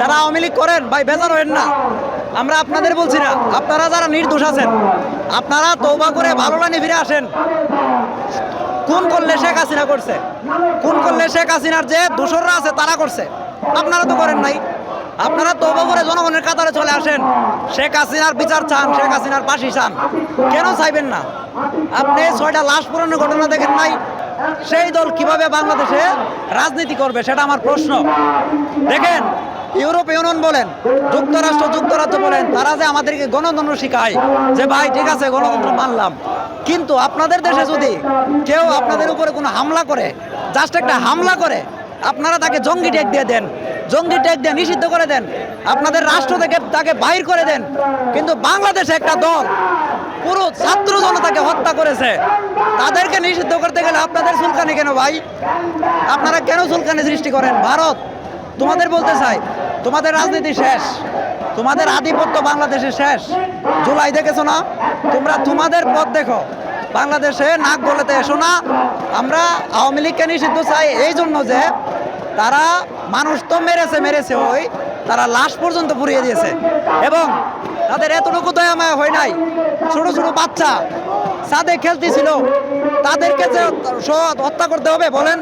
যারা আওয়ামী লীগ করেন ভাই বেজার হবেন না, আমরা আপনাদের বলছি না। আপনারা যারা নির্দোষ আছেন আপনারা তওবা করে ভালো লাইনে ফিরে আসেন। খুন করলে শেখ হাসিনা করছে, খুন করলে শেখ হাসিনার যে দোসররা আছে তারা করছে, আপনারা তো করেন নাই। আপনারা তওবা করে জনগণের কাতারে চলে আসেন, শেখ হাসিনার বিচার চান, শেখ হাসিনার ফাঁসি চান, কেন চাইবেন না? আপনি 6টা লাশ পুরানোর ঘটনা দেখেন নাই? সেই দল কিভাবে বাংলাদেশে রাজনীতি করবে সেটা আমার প্রশ্ন। দেখেন, ইউরোপীয় ইউনিয়ন বলেন, যুক্তরাজ্য বলেন, তারা যে আমাদেরকে গণতন্ত্র শিখায়, যে ভাই ঠিক আছে গণতন্ত্র মানলাম, কিন্তু আপনাদের দেশে যদি কেউ আপনাদের উপরে কোনো হামলা করে, জাস্ট একটা হামলা করে, আপনারা তাকে জঙ্গি ট্যাগ দিয়ে দেন, জঙ্গি ট্যাগ দিয়ে নিষিদ্ধ করে দেন, আপনাদের রাষ্ট্র থেকে তাকে বাহির করে দেন। কিন্তু বাংলাদেশে একটা দল পুরো ছাত্র জনতাকে হত্যা করেছে, তাদেরকে নিষিদ্ধ করতে গেলে আপনাদের চুলকানি কেন ভাই? আপনারা কেন চুলকানি সৃষ্টি করেন? ভারত তোমাদের বলতে চাই, তোমাদের রাজনীতি শেষ, তোমাদের আধিপত্য বাংলাদেশে শেষ। জুলাই দেখেছো না? তোমরা তোমাদের পথ দেখো, বাংলাদেশে নাক গলাতে এসো না। আমরা আওয়ামী লীগকে নিষিদ্ধ চাই এই জন্য যে তারা মানুষ তো মেরেছে, ওই তারা লাশ পর্যন্ত পুড়িয়ে দিয়েছে, এবং তাদের এতটুকু দয়া মায়া হয় নাই। ছোট ছোট বাচ্চা ছাদে খেলতেছিল, তাদেরকে যে হত্যা করতে হবে বলেন?